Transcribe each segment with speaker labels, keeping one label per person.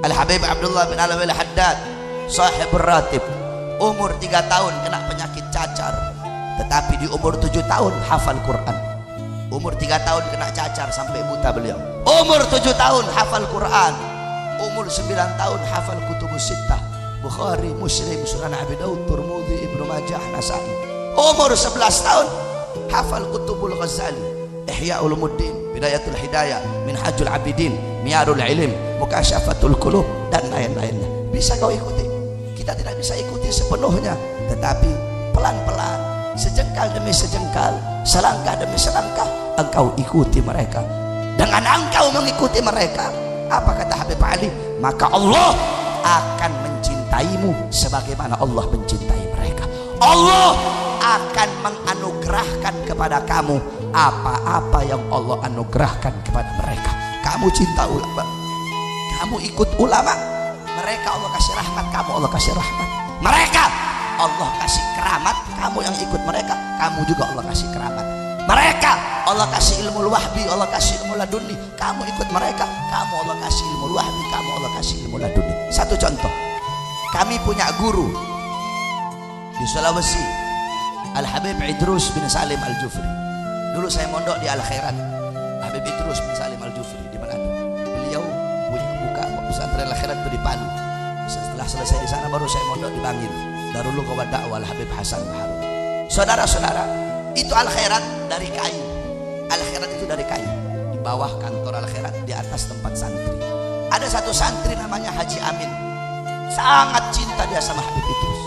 Speaker 1: Al-Habib Abdullah bin Alwi Al-Haddad sahibur ratib, umur 3 tahun kena penyakit cacar, tetapi di umur 7 tahun hafal Quran. Umur 3 tahun kena cacar sampai buta beliau. Umur 7 tahun hafal Quran. Umur 9 tahun hafal kutubus sittah, Bukhari, Muslim, Sunan Abi Daud, Tirmidzi, Ibnu Majah, Nasai. Umur 11 tahun hafal kutubul Ghazali, Ihya Ulumuddin, Bidayatul Hidayah, Minhajul Abidin, Miyarul Ilm, Mukasyafatul Qulub, dan lain-lainnya. Bisa kau ikuti. Kita tidak bisa ikuti sepenuhnya, tetapi pelan-pelan, sejengkal demi sejengkal, selangkah demi selangkah, engkau ikuti mereka. Dengan engkau mengikuti mereka, apa kata Habib Ali? Maka Allah akan mencintaimu sebagaimana Allah mencintai mereka. Allah akan menganugerahkan kepada kamu apa-apa yang Allah anugerahkan kepada mereka. Kamu cinta ulama, kamu ikut ulama, mereka Allah kasih rahmat, kamu Allah kasih rahmat. Mereka Allah kasih keramat, kamu yang ikut mereka, kamu juga Allah kasih keramat. Mereka Allah kasih ilmu wahbi, Allah kasih ilmu laduni, kamu ikut mereka, kamu Allah kasih ilmu wahbi, kamu Allah kasih ilmu laduni. Satu contoh, kami punya guru di Sulawesi, Al-Habib Idrus bin Salim Al-Jufri. Dulu saya mondok di Al-Khairat, Habib Idrus bin Salim Al-Jufri di Manado. Beliau punya buka pesantren Al-Khairat itu di Palu. Setelah selesai di sana baru saya mondok di Bangil, Darul Qawad Da'wah Al-Habib Hasan Maharun. Saudara-saudara, itu Al-Khairat dari kayu. Al-Khairat itu dari kayu. Di bawah kantor Al-Khairat, di atas tempat santri. Ada satu santri namanya Haji Amin. Sangat cinta dia sama Habib Idrus.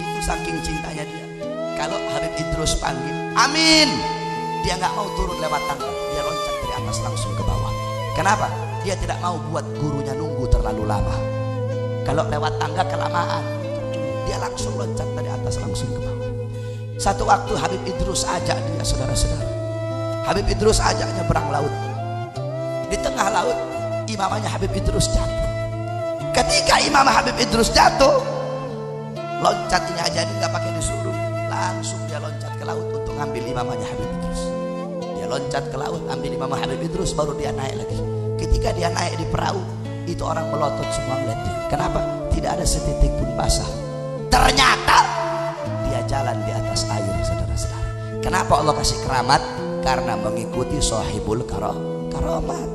Speaker 1: Itu saking cintanya dia, kalau Habib Idrus panggil Amin, dia nggak mau turun lewat tangga, dia loncat dari atas langsung ke bawah. Kenapa? Dia tidak mau buat gurunya nunggu terlalu lama. Kalau lewat tangga kelamaan, dia langsung loncat dari atas langsung ke bawah. Satu waktu Habib Idrus ajak dia, saudara-saudara, Habib Idrus ajaknya berang laut. Di tengah laut imamahnya Habib Idrus jatuh. Ketika imam Habib Idrus jatuh, loncat ini aja ini nggak pakai disuruh, langsung dia loncat ke laut untuk ngambil imamahnya Habib Idrus. Dia loncat ke laut ambil imam Habib Idrus, baru dia naik lagi. Ketika dia naik di perahu, itu orang melotot semua melihat dia. Kenapa? Tidak ada setitik pun basah. Ternyata dia jalan di atas air, saudara-saudara. Kenapa Allah kasih keramat? Karena mengikuti sahibul karamat.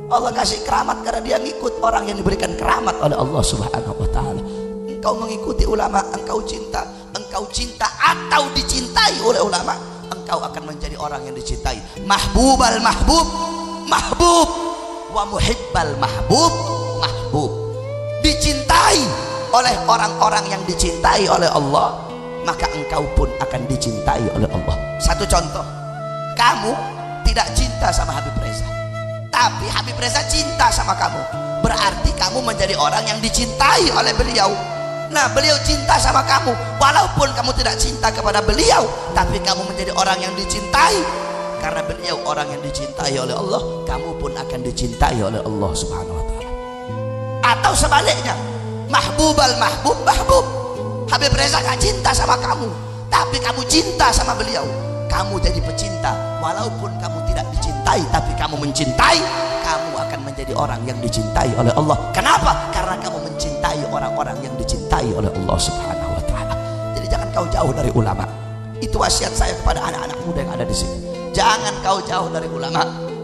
Speaker 1: Allah kasih keramat karena dia ngikut orang yang diberikan keramat oleh Allah Subhanahu wa taala. Engkau mengikuti ulama, engkau cinta atau dicintai oleh ulama, engkau akan menjadi orang yang dicintai. Mahbubal mahbub, mahbub, wa muhibbal mahbub, mahbub. Dicintai oleh orang-orang yang dicintai oleh Allah, maka engkau pun akan dicintai oleh Allah. Satu contoh, kamu tidak cinta sama Habib Reza, tapi Habib Reza cinta sama kamu, berarti kamu menjadi orang yang dicintai oleh beliau. Nah, beliau cinta sama kamu, walaupun kamu tidak cinta kepada beliau, tapi kamu menjadi orang yang dicintai. Karena beliau orang yang dicintai oleh Allah, kamu pun akan dicintai oleh Allah Subhanahu wa taala. Atau sebaliknya, mahbubal mahbub, mahbub. Habib Reza gak cinta sama kamu, tapi kamu cinta sama beliau, kamu jadi pecinta. Walaupun kamu tidak dicintai, tapi kamu mencintai, kamu akan menjadi orang yang dicintai oleh Allah. Kenapa? Karena kamu mencintai orang-orang yang dicintai oleh Allah Subhanahu wa taala. Jadi jangan kau jauh dari ulama. Itu wasiat saya kepada anak-anak muda yang ada di sini. Jangan kau jauh dari ulama,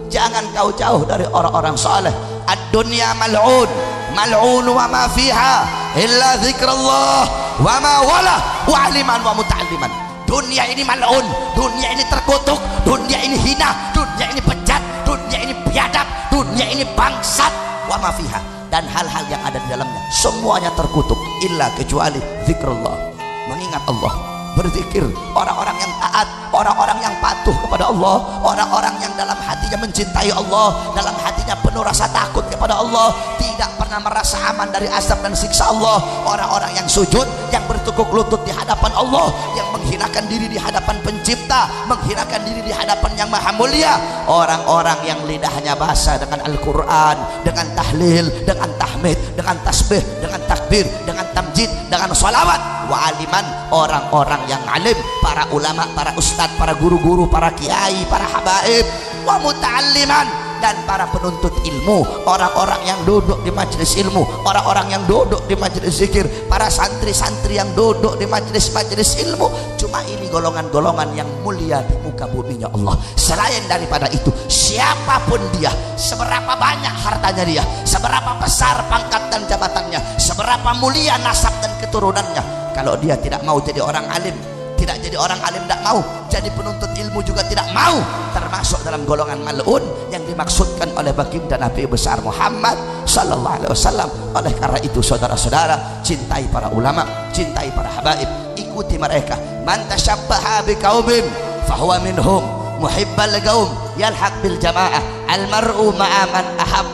Speaker 1: jangan kau jauh dari orang-orang saleh. Ad-dunya mal'un, mal'un wa ma fiha illa dzikrullah wa ma wala wa aliman wa muta'alliman. Dunia ini mal'un, dunia ini terkutuk, dunia ini hina, dunia ini bejat, dunia ini biadab, dunia ini bangsat, wa ma fiha, dan hal-hal yang ada di dalamnya semuanya terkutuk, illa kecuali zikrullah, mengingat Allah, berzikir. Orang-orang yang taat, orang-orang yang patuh kepada Allah, orang-orang yang dalam hatinya mencintai Allah, dalam hatinya penuh rasa takut kepada Allah, tidak pernah merasa aman dari azab dan siksa Allah. Orang-orang yang sujud, yang bertekuk lutut di hadapan Allah, yang menghinakan diri di hadapan pencipta, menghinakan diri di hadapan yang maha mulia. Orang-orang yang lidahnya basah dengan Al-Quran, dengan tahlil, dengan tahmid, dengan tasbih, dengan takbir, dengan tamjid, dengan salawat. Wa aliman, orang-orang yang alim, para ulama, para ustadz, para guru-guru, para kiai, para habaib. Wa muta'alliman, dan para penuntut ilmu, orang-orang yang duduk di majelis ilmu, orang-orang yang duduk di majelis zikir, para santri-santri yang duduk di majelis-majelis ilmu. Cuma ini golongan-golongan yang mulia di muka buminya Allah. Selain daripada itu, siapapun dia, seberapa banyak hartanya dia, seberapa besar pangkat dan jabatannya, seberapa mulia nasab dan keturunannya, kalau dia tidak mau jadi orang alim, tidak jadi orang alim, tidak mau jadi penuntut ilmu juga tidak mau, termasuk dalam golongan mal'un yang dimaksudkan oleh baginda Nabi besar Muhammad sallallahu alaihi wasallam. Oleh karena itu saudara-saudara, cintai para ulama, cintai para habaib, ikuti mereka. Man tashabbaha biqaumin fahuwa minhum, muhibbal qaum yalhaq bil jamaah, al mar'u ma'a man ahab.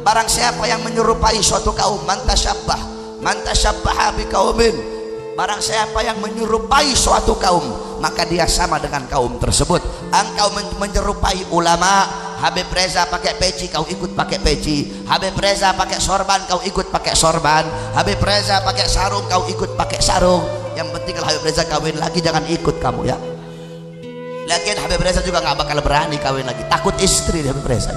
Speaker 1: Barang siapa yang menyerupai suatu kaum, man tashabbaha biqaumin, barang siapa yang menyerupai suatu kaum, maka dia sama dengan kaum tersebut. Engkau menyerupai ulama, Habib Reza pakai peci, kau ikut pakai peci. Habib Reza pakai sorban, kau ikut pakai sorban. Habib Reza pakai sarung, kau ikut pakai sarung. Yang penting kalau Habib Reza kawin lagi jangan ikut kamu ya. Lagian Habib Reza juga nggak bakal berani kawin lagi, takut istri Habib Reza.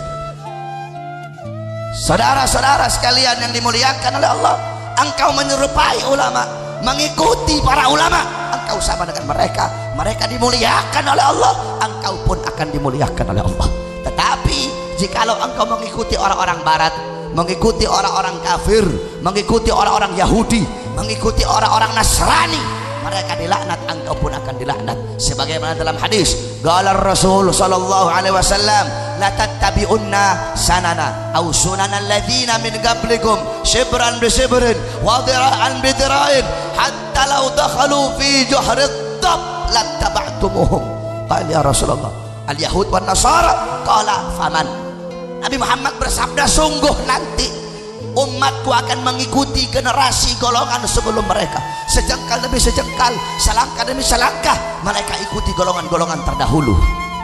Speaker 1: Saudara-saudara sekalian yang dimuliakan oleh Allah, engkau menyerupai ulama, mengikuti para ulama, engkau sama dengan mereka. Mereka dimuliakan oleh Allah, engkau pun akan dimuliakan oleh Allah. Tetapi jikalau engkau mengikuti orang-orang barat, mengikuti orang-orang kafir, mengikuti orang-orang Yahudi, mengikuti orang-orang Nasrani, mereka dilaknat, engkau pun akan dilaknat. Sebagaimana dalam hadis, qala Rasul sallallahu alaihi wasallam, la tattabi'unna sanana aw sunana alladziina min qablikum shibran bi shibrin wa dhira'an bi dhira'in hatta law dakhalu fi juhri ad-dab lattaba'tumuhum. Qala ya Rasulullah, al-yahud wan nasara. Qala faman. Nabi Muhammad bersabda, sungguh nanti umatku akan mengikuti generasi golongan sebelum mereka, sejengkal demi sejengkal, selangkah demi selangkah mereka ikuti golongan-golongan terdahulu.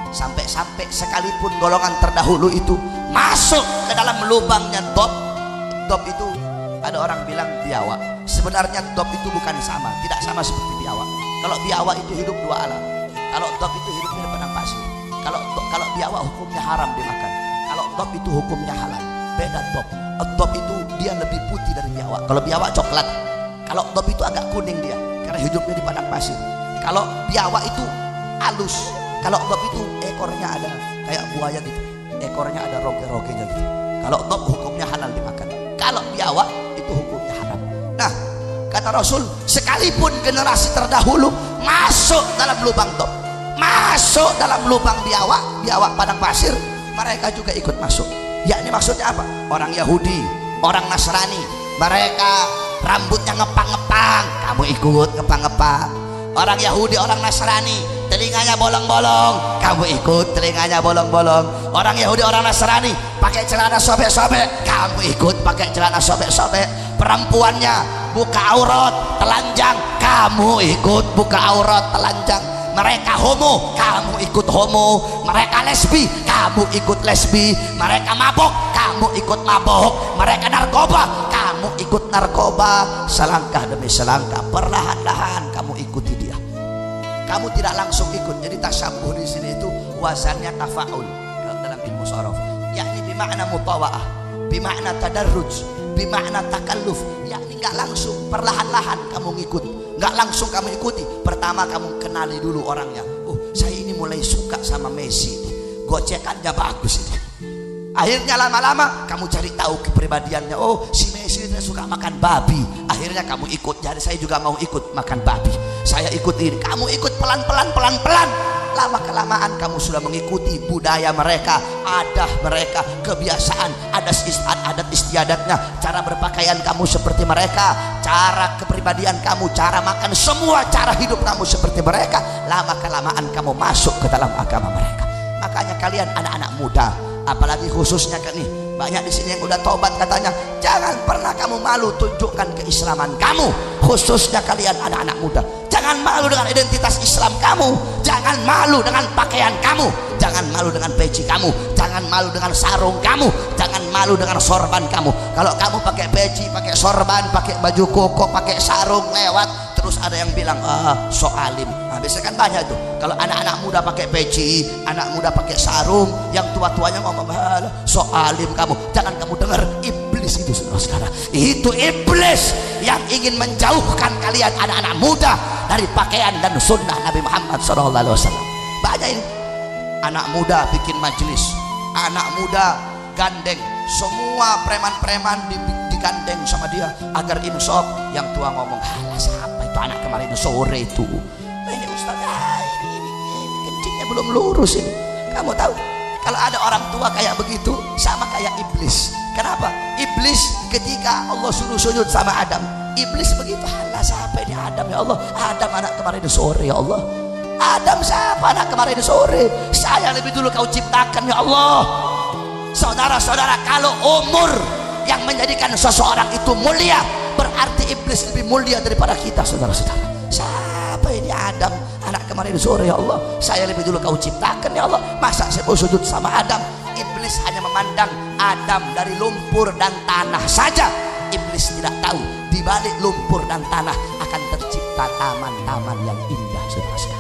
Speaker 1: Sampai-sampai sekalipun golongan terdahulu itu masuk ke dalam lubangnya dob. Dob itu ada orang bilang biawak, sebenarnya dob itu bukan sama, tidak sama seperti biawak. Kalau biawak itu hidup dua alam, kalau dob itu hidup di padang pasir. Kalau biawak hukumnya haram dimakan, kalau dob itu hukumnya halal. Beda dob. Dob itu dia lebih putih dari biawak. Kalau biawak coklat, kalau dob itu agak kuning dia karena hidupnya di padang pasir. Kalau biawak itu halus, kalau dob itu ekornya ada kayak buaya gitu, ekornya ada roge-rogenya gitu. Kalau dob hukumnya halal dimakan, kalau biawak itu hukumnya haram. Nah, kata Rasul, sekalipun generasi terdahulu masuk dalam lubang dob, masuk dalam lubang biawak padang pasir, mereka juga ikut masuk. Yakni maksudnya apa? Orang Yahudi, orang Nasrani, mereka rambutnya ngepang-ngepang, kamu ikut ngepang-ngepang. Orang Yahudi, orang Nasrani, telinganya bolong-bolong, kamu ikut telinganya bolong-bolong. Orang Yahudi, orang Nasrani pakai celana sobek-sobek, kamu ikut pakai celana sobek-sobek. Perempuannya buka aurat telanjang, kamu ikut buka aurat telanjang. Mereka homo, kamu ikut homo. Mereka lesbi, kamu ikut lesbi. Mereka mabok, kamu ikut mabok. Mereka narkoba, kamu ikut narkoba. Selangkah demi selangkah, perlahan-lahan kamu ikuti dia. Kamu tidak langsung ikut. Jadi tasyabuh di sini itu wazannya tafaul dalam ilmu sharaf, yakni bimakna mutawa'ah, bimakna tadarruj, bimakna takalluf, yakni nggak langsung, perlahan-lahan kamu ngikut. Nggak langsung kamu ikuti. Pertama kamu kenali dulu orangnya. Oh, saya ini mulai suka sama Messi, gocekannya bagus ini. Akhirnya lama-lama kamu cari tahu kepribadiannya. Oh, si Messi itu suka makan babi. Akhirnya kamu ikut. Jadi saya juga mau ikut makan babi. Saya ikut ini. Kamu ikut pelan-pelan. Lama kelamaan kamu sudah mengikuti budaya mereka, adat mereka, kebiasaan, adat istiadatnya, cara berpakaian kamu seperti mereka, cara kepribadian kamu, cara makan, semua cara hidup kamu seperti mereka. Lama kelamaan kamu masuk ke dalam agama mereka. Makanya kalian anak-anak muda, apalagi khususnya kan nih, banyak di sini yang udah tobat katanya, jangan pernah kamu malu tunjukkan keislaman kamu. Khususnya kalian anak-anak muda, jangan malu dengan identitas Islam kamu, jangan malu dengan pakaian kamu, jangan malu dengan peci kamu, jangan malu dengan sarung kamu, jangan malu dengan sorban kamu. Kalau kamu pakai peci, pakai sorban, pakai baju koko, pakai sarung lewat, terus Terus ada yang bilang sok alim. Nah, biasanya kan banyak tuh. Kalau anak-anak muda pakai peci, anak muda pakai sarung, yang tua-tuanya ngomong sok alim kamu. Jangan kamu dengar, iblis itu saudara-saudara. Itu iblis yang ingin menjauhkan kalian anak-anak muda dari pakaian dan sunnah Nabi Muhammad SAW. Banyak ini anak muda bikin majelis, anak muda gandeng semua preman-preman digandeng sama dia agar insaf. Yang tua ngomong, halah siapa itu anak kemarin sore itu? Ini Ustaz, ini kencingnya belum lurus ini. Kamu tahu kalau ada orang tua kayak begitu sama kayak iblis. Kenapa? Iblis ketika Allah suruh sujud sama Adam, iblis begitu, halah siapa ini Adam ya Allah? Adam anak kemarin sore ya Allah. Adam siapa anak kemarin sore? Saya lebih dulu kau ciptakan ya Allah. Saudara-saudara, kalau umur yang menjadikan seseorang itu mulia, berarti iblis lebih mulia daripada kita, saudara-saudara. Siapa ini Adam anak kemarin sore ya Allah? Saya lebih dulu kau ciptakan ya Allah. Masa saya mau sujud sama Adam? Iblis hanya memandang Adam dari lumpur dan tanah saja. Iblis tidak tahu di balik lumpur dan tanah akan tercipta taman-taman yang indah, saudara-saudara.